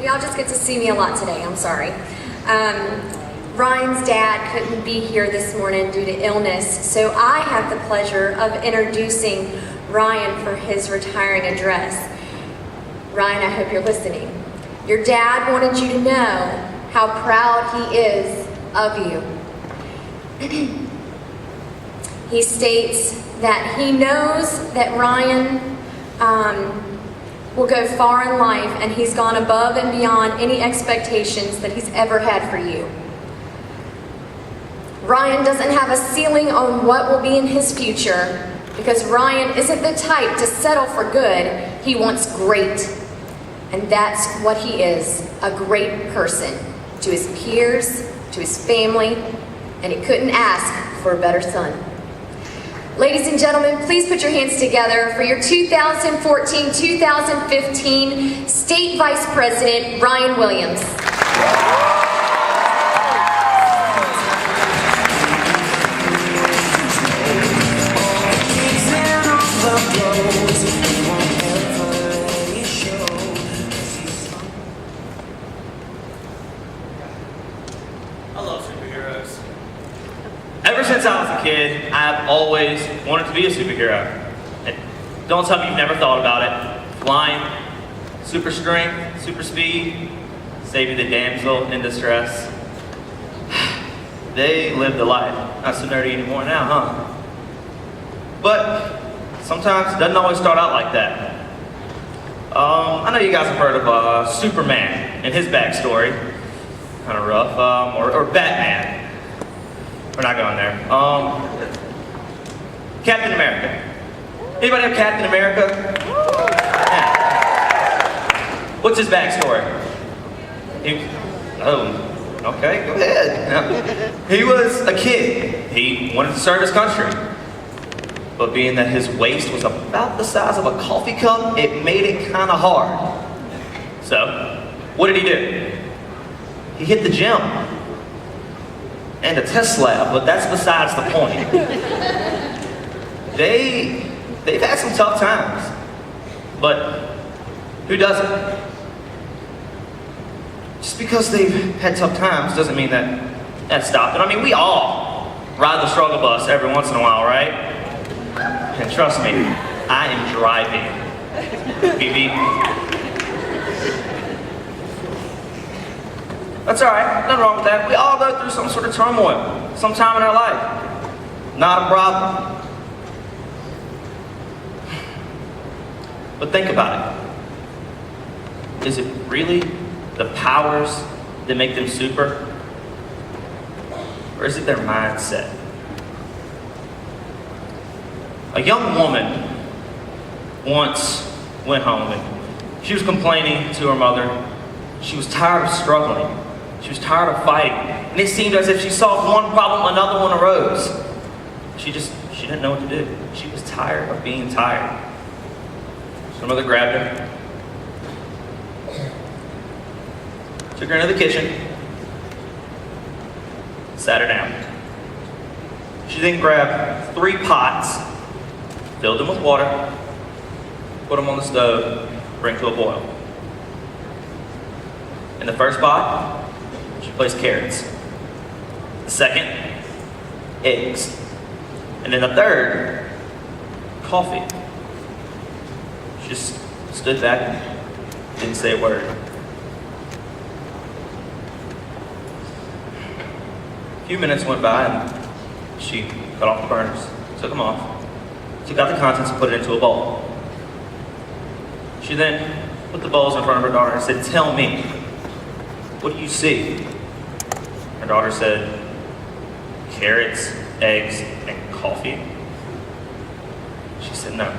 Y'all just get to see me a lot today, I'm sorry. Ryan's dad couldn't be here this morning due to illness, so I have the pleasure of introducing Ryan for his retiring address. Ryan, I hope you're listening. Your dad wanted you to know how proud he is of you. He states that he knows that Ryan will go far in life, and he's gone above and beyond any expectations that he's ever had for you. Ryan doesn't have a ceiling on what will be in his future because Ryan isn't the type to settle for good. He wants great. And that's what he is, a great person to his peers, to his family, and he couldn't ask for a better son. Ladies and gentlemen, please put your hands together for your 2014-2015 State Vice President, Ryan Williams. Ever since I was a kid, I've always wanted to be a superhero. And don't tell me you've never thought about it. Flying, super strength, super speed, saving the damsel in distress. They live the life. Not so nerdy anymore now, huh? But sometimes it doesn't always start out like that. I know you guys have heard of Superman and his backstory. Kind of rough. Or Batman. We're not going there. Captain America. Anybody have Captain America? Yeah. What's his backstory? Okay, go ahead. He was a kid. He wanted to serve his country. But being that his waist was about the size of a coffee cup, it made it kind of hard. So, what did he do? He hit the gym. And a test lab, but that's besides the point. They've had some tough times, but who doesn't? Just because they've had tough times doesn't mean that stopped it. I mean, we all ride the struggle bus every once in a while, right? And trust me, I am driving. Beep, beep. That's alright, nothing wrong with that. We all go through some sort of turmoil, sometime in our life. Not a problem. But think about it. Is it really the powers that make them super? Or is it their mindset? A young woman once went home and she was complaining to her mother. She was tired of struggling. She was tired of fighting. And it seemed as if she solved one problem, another one arose. She didn't know what to do. She was tired of being tired. So her mother grabbed her, took her into the kitchen, sat her down. She then grabbed 3 pots, filled them with water, put them on the stove, bring to a boil. In the first pot, she placed carrots. The second, eggs. And then the third, coffee. She just stood back and didn't say a word. A few minutes went by and she cut off the burners, took them off, took out the contents and put it into a bowl. She then put the bowls in front of her daughter and said, "Tell me, what do you see?" Her daughter said, "Carrots, eggs, and coffee." She said, no.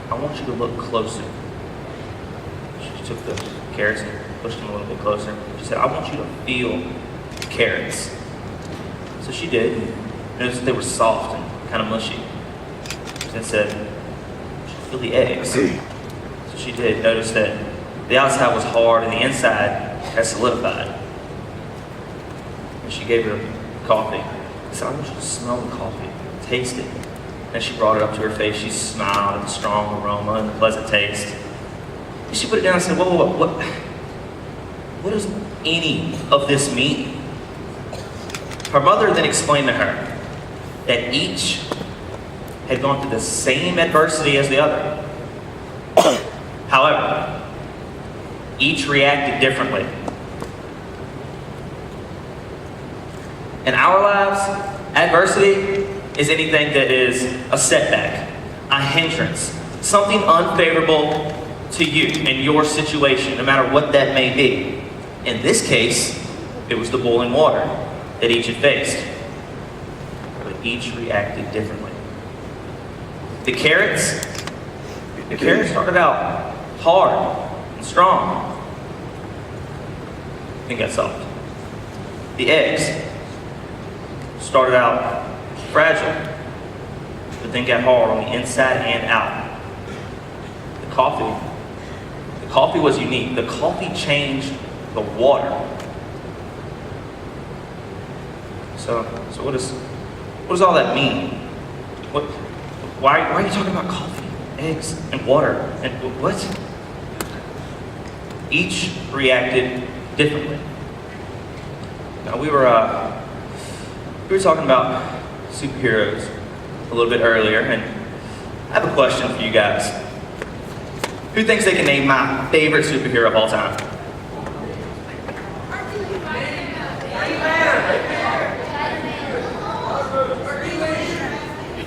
I want you to look closer." She took the carrots and pushed them a little bit closer. She said, "I want you to feel the carrots." So she did, and noticed they were soft and kind of mushy. She then said, "Feel the eggs." So she did, notice that the outside was hard and the inside had solidified. And she gave her coffee. I said, "I want you to smell the coffee, taste it." And she brought it up to her face. She smiled at the strong aroma and the pleasant taste. And she put it down and said, "Whoa, what does any of this mean? Her mother then explained to her that each had gone through the same adversity as the other. However, each reacted differently. In our lives, adversity is anything that is a setback, a hindrance, something unfavorable to you in your situation, no matter what that may be. In this case, it was the boiling water that each had faced, but each reacted differently. The carrots started out hard and strong, then got soft. The eggs started out fragile, but then got hard on the inside and out. The coffee was unique. The coffee changed the water. So what does all that mean? Why are you talking about coffee, eggs, and water? And what? Each reacted differently. Now we were talking about superheroes a little bit earlier, and I have a question for you guys. Who thinks they can name my favorite superhero of all time?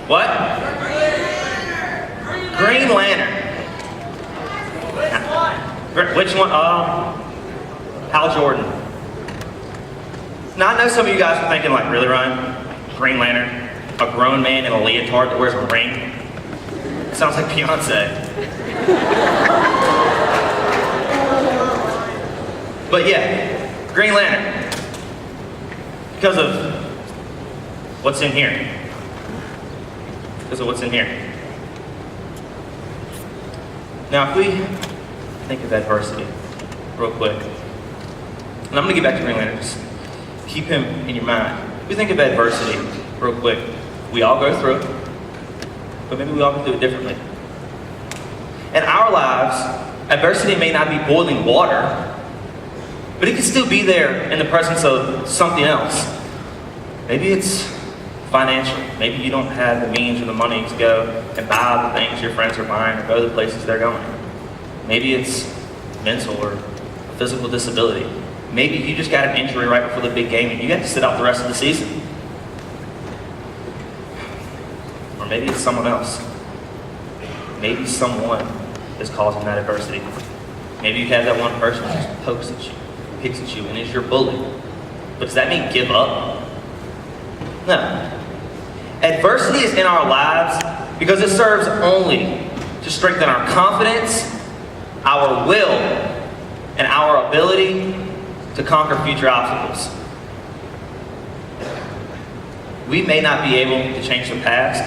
What? Green Lantern. Which one? Hal Jordan. Now I know some of you guys are thinking like, really, Ryan? Green Lantern? A grown man in a leotard that wears a ring? It sounds like Beyonce. But yeah, Green Lantern. Because of what's in here. Because of what's in here. Now, if we think of adversity real quick, and I'm going to get back to Green Lantern, just keep him in your mind. If we think of adversity real quick, we all go through it, but maybe we all can do it differently. In our lives, adversity may not be boiling water, but it can still be there in the presence of something else. Maybe it's financial. Maybe you don't have the means or the money to go and buy the things your friends are buying or go to the places they're going. Maybe it's mental or physical disability. Maybe you just got an injury right before the big game and you got to sit out the rest of the season. Or maybe it's someone else. Maybe someone is causing that adversity. Maybe you have that one person who just pokes at you, picks at you, and is your bully. But does that mean give up? No. Adversity is in our lives because it serves only to strengthen our confidence, our will, and our ability to conquer future obstacles. We may not be able to change the past,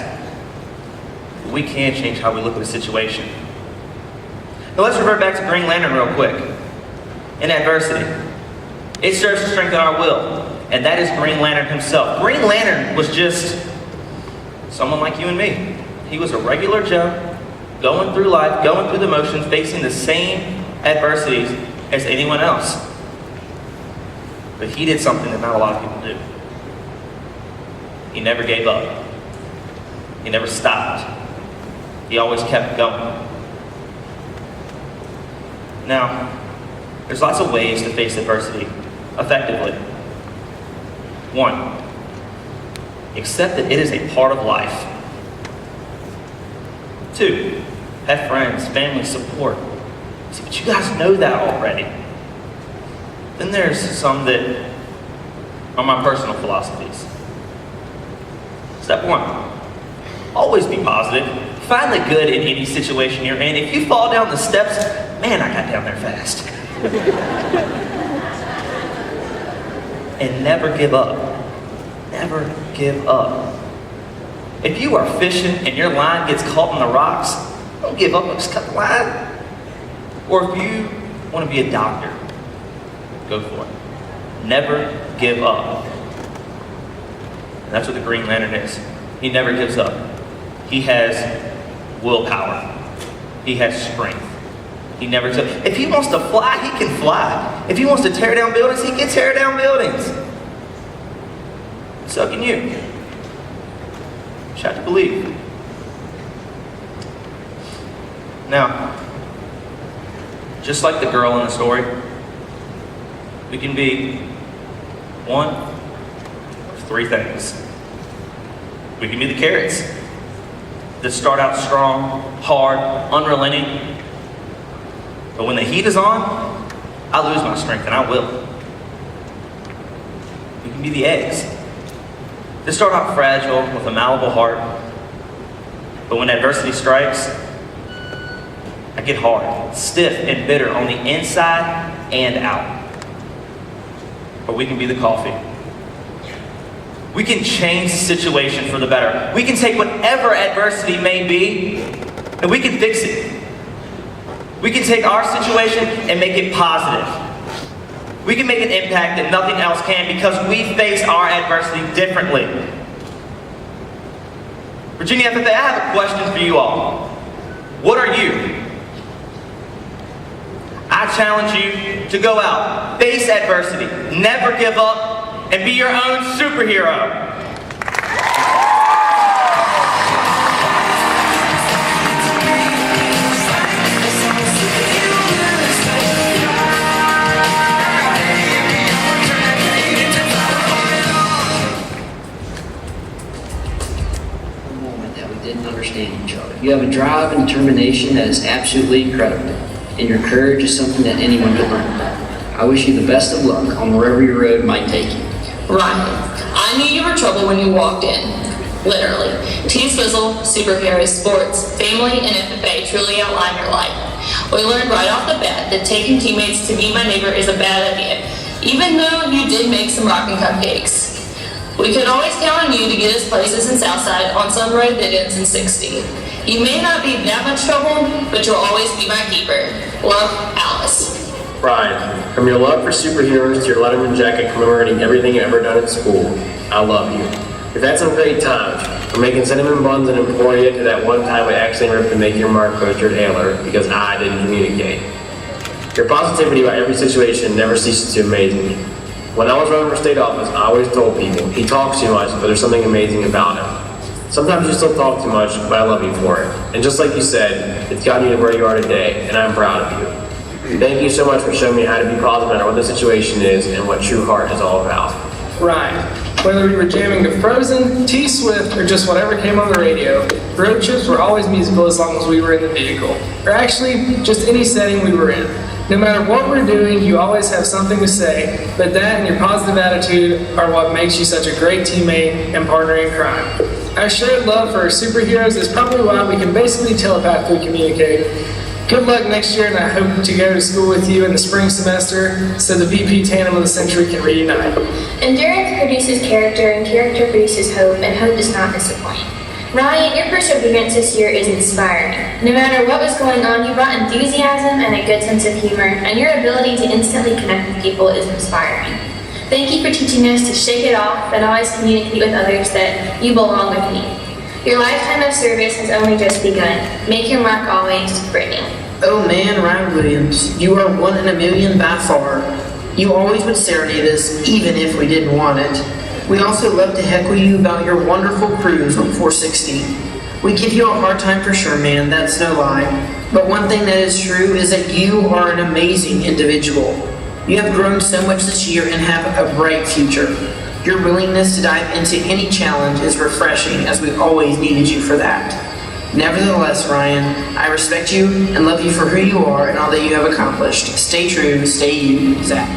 but we can change how we look at a situation. Now let's revert back to Green Lantern real quick. In adversity, it serves to strengthen our will, and that is Green Lantern himself. Green Lantern was just someone like you and me. He was a regular Joe, going through life, going through the motions, facing the same adversities as anyone else. But he did something that not a lot of people do. He never gave up. He never stopped. He always kept going. Now, there's lots of ways to face adversity effectively. One, accept that it is a part of life. Two, have friends, family support. See, but you guys know that already. Then there's some that are my personal philosophies. Step one, always be positive. Find the good in any situation you're in. If you fall down the steps, man, I got down there fast. And never give up. Never give up. If you are fishing and your line gets caught in the rocks, don't give up and just cut the line. Or if you want to be a doctor, go for it. Never give up. And that's what the Green Lantern is. He never gives up. He has willpower. He has strength. He never took. If he wants to fly, he can fly. If he wants to tear down buildings, he can tear down buildings. So can you. Just have to believe. Now, just like the girl in the story, we can be one of three things. We can be the carrots that start out strong, hard, unrelenting. But when the heat is on, I lose my strength, and I will. We can be the eggs that start out fragile with a malleable heart. But when adversity strikes, I get hard, stiff, and bitter on the inside and out. Or we can be the coffee. We can change the situation for the better. We can take whatever adversity may be, and we can fix it. We can take our situation and make it positive. We can make an impact that nothing else can because we face our adversity differently. Virginia FFA, I have a question for you all. What are you? I challenge you to go out, face adversity, never give up, and be your own superhero. Understand each other. You have a drive and determination that is absolutely incredible, and your courage is something that anyone can learn about. I wish you the best of luck on wherever your road might take you. Ryan, I knew you were trouble when you walked in. Literally. T-Swizzle, superheroes, sports, family, and FFA truly outline your life. We learned right off the bat that taking teammates to Be My Neighbor is a bad idea, even though you did make some rockin' cupcakes. We could always count on you to get us places in Southside on some road that ends in 60. You may not be that much trouble, but you'll always be my keeper. Love, Alice. Ryan, from your love for superheroes to your Letterman jacket commemorating everything you've ever done at school, I love you. We've had some great times, from making cinnamon buns in Emporia to that one time we accidentally ripped the Make Your Mark poster at Taylor because I didn't communicate. Your positivity about every situation never ceases to amaze me. When I was running for state office, I always told people, he talks too much, but there's something amazing about him. Sometimes you still talk too much, but I love you for it. And just like you said, it's gotten you to where you are today, and I'm proud of you. Thank you so much for showing me how to be positive no matter what the situation is and what true heart is all about. Ryan, whether we were jamming to Frozen, T-Swift, or just whatever came on the radio, road trips were always musical as long as we were in the vehicle. Or actually, just any setting we were in. No matter what we're doing, you always have something to say, but that and your positive attitude are what makes you such a great teammate and partner in crime. Our shared love for our superheroes is probably why we can basically telepathically communicate. Good luck next year, and I hope to go to school with you in the spring semester so the VP tandem of the century can reunite. Endurance produces character, and character produces hope, and hope does not disappoint. Ryan, your perseverance this year is inspiring. No matter what was going on, you brought enthusiasm and a good sense of humor, and your ability to instantly connect with people is inspiring. Thank you for teaching us to shake it off and always communicate with others that you belong with me. Your lifetime of service has only just begun. Make your mark always, Brittany. Oh man, Ryan Williams, you are one in a million by far. You always would serenade us, even if we didn't want it. We also love to heckle you about your wonderful cruise on 460. We give you a hard time for sure, man, that's no lie. But one thing that is true is that you are an amazing individual. You have grown so much this year and have a bright future. Your willingness to dive into any challenge is refreshing, as we always needed you for that. Nevertheless, Ryan, I respect you and love you for who you are and all that you have accomplished. Stay true, stay you, Zach.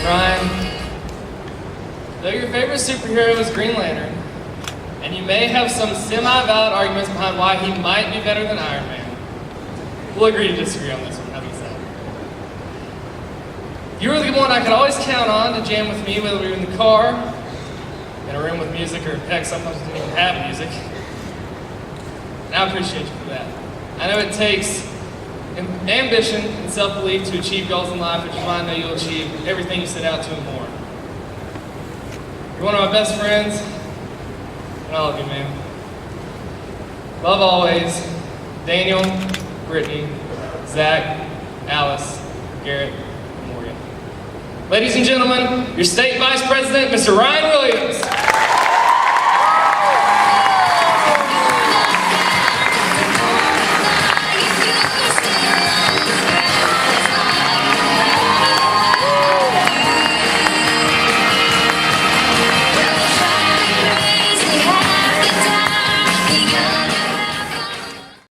Ryan, though your favorite superhero is Green Lantern, and you may have some semi-valid arguments behind why he might be better than Iron Man, we'll agree to disagree on this one. How about that? You were the one I could always count on to jam with me, whether we were in the car, in a room with music, or heck, sometimes we didn't even have music. And I appreciate you for that. I know it takes ambition and self-belief to achieve goals in life, which is why I know you'll achieve everything you set out to and more. You're one of my best friends, and I love you, man. Love always, Daniel, Brittany, Zach, Alice, Garrett, and Morgan. Ladies and gentlemen, your state vice president, Mr. Ryan Williams.